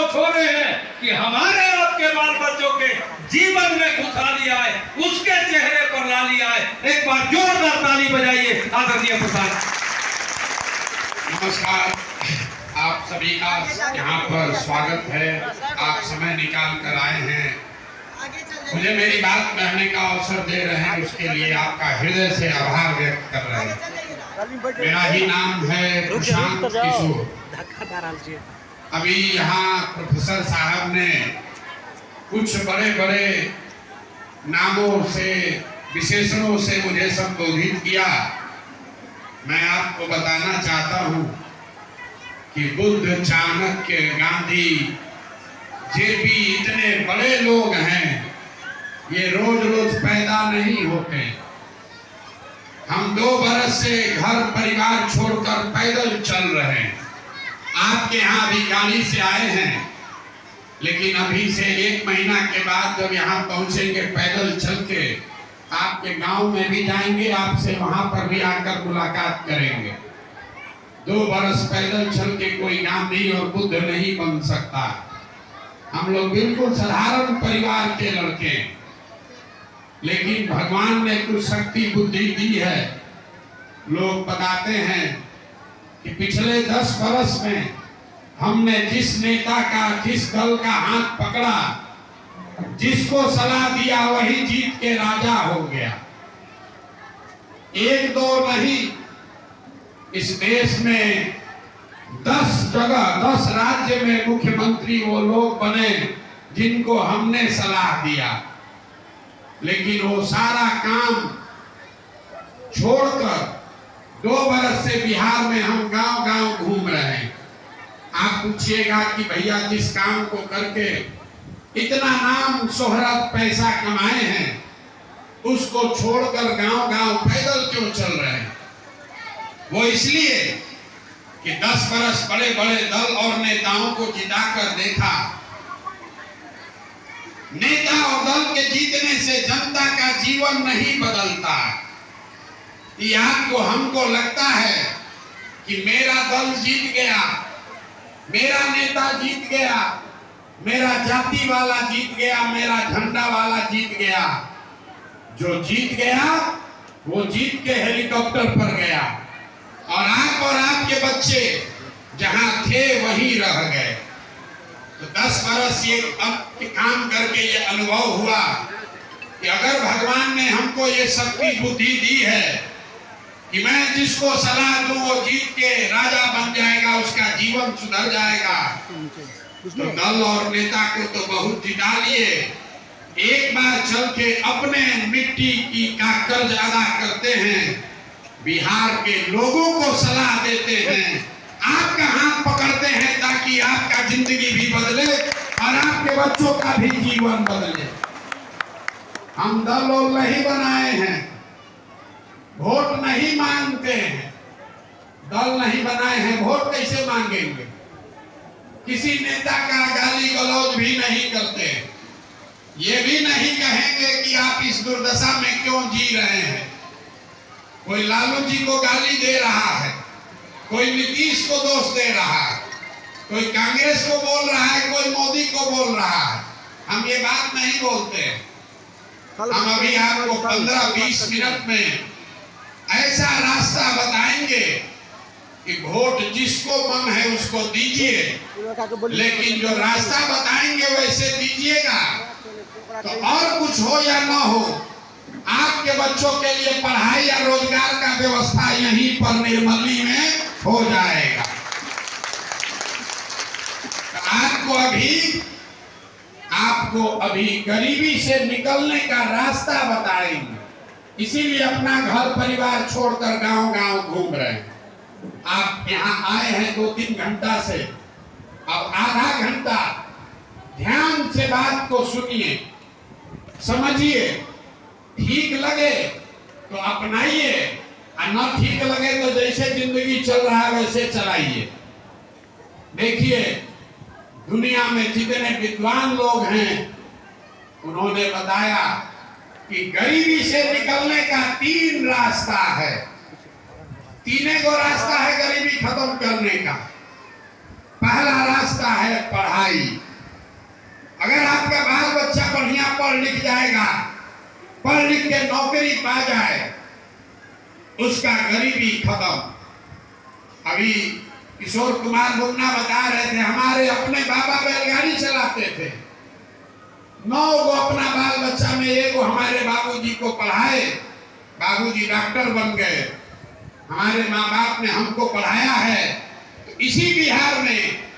सोच हो रहे हैं कि हमारे आपके बाल बच्चों के जीवन में खुशहाली आए, उसके चेहरे पर लाली आए। एक बार जोरदार ताली बजाइए आदरणीय प्रधान। नमस्कार, आप सभी का यहाँ पर स्वागत है। आप समय निकाल कर आए हैं, मुझे मेरी बात कहने का अवसर दे रहे हैं, उसके लिए आपका हृदय से आभार व्यक्त कर रहे हैं। मेरा ही नाम है प्रशांत किशोर। अभी यहाँ प्रोफेसर साहब ने कुछ बड़े बड़े नामों से, विशेषणों से मुझे संबोधित किया। मैं आपको बताना चाहता हूँ कि बुद्ध, चाणक्य, गांधी, जेपी, इतने बड़े लोग हैं, ये रोज रोज पैदा नहीं होते। हम 2 बरस से घर परिवार छोड़कर पैदल चल रहे हैं। आपके यहाँ भी गाड़ी से आए हैं, लेकिन अभी से 1 महीना के बाद जब यहाँ पहुंचेंगे पैदल चल के, आपके गांव में भी जाएंगे, आपसे वहां पर भी आकर मुलाकात करेंगे। 2 बरस पैदल चल के कोई गांधी और बुद्ध नहीं बन सकता। हम लोग बिल्कुल साधारण परिवार के लड़के, लेकिन भगवान ने कुछ शक्ति बुद्धि दी है। लोग बताते हैं कि पिछले 10 बरस में हमने जिस नेता का, जिस दल का हाथ पकड़ा, जिसको सलाह दिया, वही जीत के राजा हो गया। 1-2 नहीं, इस देश में 10 जगह, 10 राज्य में मुख्यमंत्री वो लोग बने जिनको हमने सलाह दिया। लेकिन वो सारा काम छोड़कर 2 बरस से बिहार में हम गांव गांव घूम रहे हैं। आप पूछिएगा कि भैया जिस काम को करके इतना नाम, शोहरत, पैसा कमाए हैं, उसको छोड़कर गांव गांव पैदल क्यों चल रहे हैं? वो इसलिए कि 10 बरस बड़े बड़े दल और नेताओं को जिताकर देखा। नेता और दल के जीतने से जनता का जीवन नहीं बदलता। ये आपको, हमको लगता है कि मेरा दल जीत गया, मेरा नेता जीत गया, मेरा जाति वाला जीत गया, मेरा झंडा वाला जीत गया। जो जीत गया वो जीत के हेलीकॉप्टर पर गया, और आप और आपके बच्चे जहां थे वहीं रह गए। तो 10 बरस ये अब काम करके ये अनुभव हुआ कि अगर भगवान ने हमको ये शक्ति बुद्धि दी है कि मैं जिसको सलाह दूं वो जीत के राजा बन जाएगा, उसका जीवन सुधर जाएगा, तो दल और नेता को तो बहुत जिता लिए। एक बार चल के अपने मिट्टी की का कर्ज अदा करते हैं, बिहार के लोगों को सलाह देते हैं, आपका हाथ पकड़ते हैं ताकि आपका जिंदगी भी बदले और आपके बच्चों का भी जीवन बदले। हम दल और नहीं बनाए हैं, वोट नहीं मांगते हैं, दल नहीं बनाए हैं, वोट कैसे मांगेंगे? किसी नेता का गाली गलौज भी नहीं करते, ये भी नहीं कहेंगे कि आप इस दुर्दशा में क्यों जी रहे हैं। कोई लालू जी को गाली दे रहा है, कोई नीतीश को दोष दे रहा है, कोई कांग्रेस को बोल रहा है, कोई मोदी को बोल रहा है। हम ये बात नहीं बोलते। हम अभी आपको 15-20 मिनट में ऐसा रास्ता बताएंगे कि वोट जिसको मन है उसको दीजिए, लेकिन जो रास्ता बताएंगे वैसे दीजिएगा। तो और कुछ हो या ना हो, आपके बच्चों के लिए पढ़ाई या रोजगार का व्यवस्था यहीं पर निर्मली में हो जाएगा। तो आपको अभी गरीबी से निकलने का रास्ता बताएंगे, इसीलिए अपना घर परिवार छोड़कर गांव गांव घूम रहे हैं। आप यहाँ आए हैं 2-3 घंटा से, अब आधा घंटा ध्यान से बात को सुनिए, समझिए, ठीक लगे तो अपनाइए, और न ठीक लगे तो जैसे जिंदगी चल रहा है वैसे चलाइए। देखिए, दुनिया में जितने विद्वान लोग हैं उन्होंने बताया कि गरीबी से निकलने का 3 रास्ता है। 3 गो रास्ता है गरीबी खत्म करने का। पहला रास्ता है पढ़ाई। पढ़ाई। अगर आपका बाल बच्चा बढ़िया पढ़ लिख जाएगा, पढ़ लिख के नौकरी पा जाए, उसका गरीबी खत्म। अभी किशोर कुमार मुन्ना बता रहे थे, हमारे अपने बाबा बैलगाड़ी चलाते थे, 9 गो अपना बाल बच्चा में एगो हमारे बाबूजी को पढ़ाए, बाबूजी डॉक्टर बन गए। हमारे माँ बाप ने हमको पढ़ाया है। तो इसी बिहार में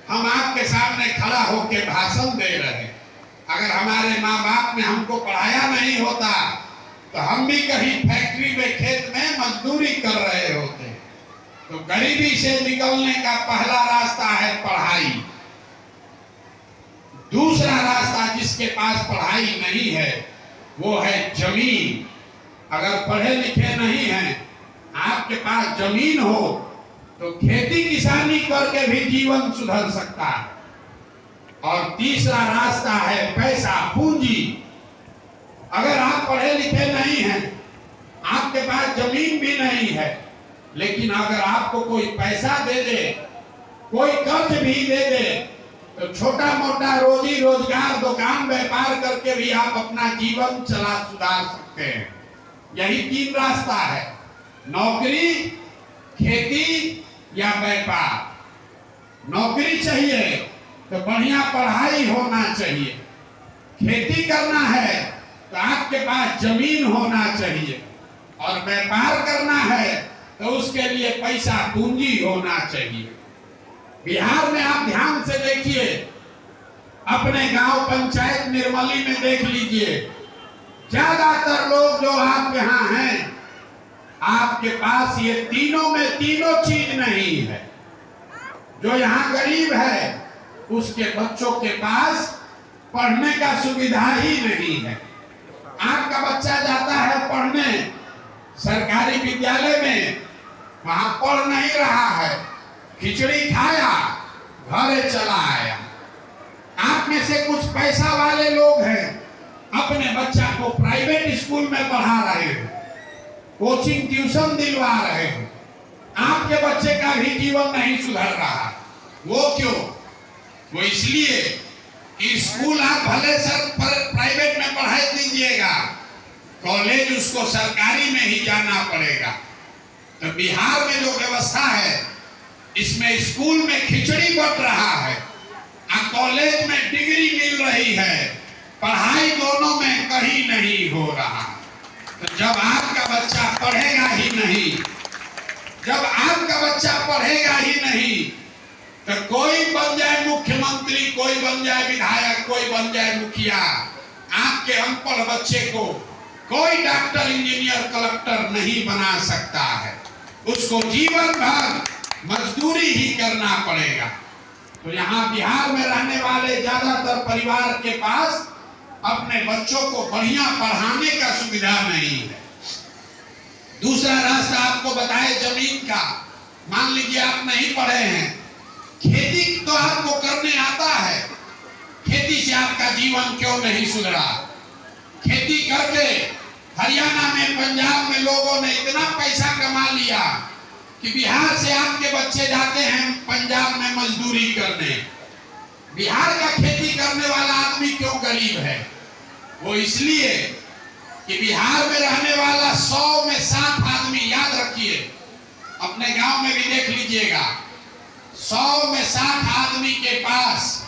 हम आपके सामने खड़ा होकर भाषण दे रहे हैं। अगर हमारे माँ बाप ने हमको पढ़ाया नहीं होता तो हम भी कहीं फैक्ट्री में, खेत में मजदूरी कर रहे होते। तो गरीबी से निकलने का पहला रास्ता है पढ़ाई। दूसरा रास्ता जिसके पास पढ़ाई नहीं है वो है जमीन। अगर पढ़े लिखे नहीं हैं, आपके पास जमीन हो तो खेती किसानी करके भी जीवन सुधर सकता है। और तीसरा रास्ता है पैसा, पूंजी। अगर आप पढ़े लिखे नहीं हैं, आपके पास जमीन भी नहीं है, लेकिन अगर आपको कोई पैसा दे दे, कोई कर्ज भी दे दे, तो छोटा मोटा रोजी रोजगार, दुकान व्यापार करके भी आप अपना जीवन सुधार सकते हैं। यही 3 रास्ता है, नौकरी, खेती या व्यापार। नौकरी चाहिए तो बढ़िया पढ़ाई होना चाहिए, खेती करना है तो आपके पास जमीन होना चाहिए, और व्यापार करना है तो उसके लिए पैसा, पूंजी होना चाहिए। बिहार में आप ध्यान से देखिए, अपने गांव पंचायत निर्मली में देख लीजिए, ज्यादातर लोग जो आप यहाँ हैं, आपके पास ये तीनों चीज नहीं है। जो यहाँ गरीब है उसके बच्चों के पास पढ़ने का सुविधा ही नहीं है। आपका बच्चा जाता है पढ़ने सरकारी विद्यालय में, वहां पढ़ नहीं रहा है, खिचड़ी खाया, घरे चला आया। आप में से कुछ पैसा वाले लोग हैं, अपने बच्चा को प्राइवेट स्कूल में पढ़ा रहे हैं, कोचिंग ट्यूशन दिलवा रहे हैं। आपके बच्चे का भी जीवन नहीं सुधर रहा। वो क्यों? वो इसलिए कि स्कूल आप भले सर प्राइवेट में पढ़ाई दीजिएगा, कॉलेज उसको सरकारी में ही जाना पड़ेगा। तो बिहार में जो व्यवस्था है, इसमें स्कूल में खिचड़ी बट रहा है और कॉलेज में डिग्री मिल रही है, पढ़ाई दोनों में कहीं नहीं हो रहा। तो जब आपका बच्चा पढ़ेगा ही नहीं, तो कोई बन जाए मुख्यमंत्री, कोई बन जाए विधायक, कोई बन जाए मुखिया, आपके अनपढ़ बच्चे को कोई डॉक्टर, इंजीनियर, कलेक्टर नहीं बना सकता है। उसको जीवन भर मजदूरी ही करना पड़ेगा। तो यहाँ बिहार में रहने वाले ज्यादातर परिवार के पास अपने बच्चों को बढ़िया पढ़ाने का सुविधा नहीं है। दूसरा रास्ता आपको बताए जमीन का। मान लीजिए आप नहीं पढ़े हैं, खेती तो आपको करने आता है, खेती से आपका जीवन क्यों नहीं सुधरा? खेती करके हरियाणा में, पंजाब में लोगों ने इतना पैसा कमा लिया कि बिहार से आपके बच्चे जाते हैं पंजाब में मजदूरी करने। बिहार का खेती करने वाला आदमी क्यों गरीब है? वो इसलिए कि बिहार में रहने वाला 100 में 60 आदमी, याद रखिए, अपने गांव में भी देख लीजिएगा, 100 में 60 आदमी के पास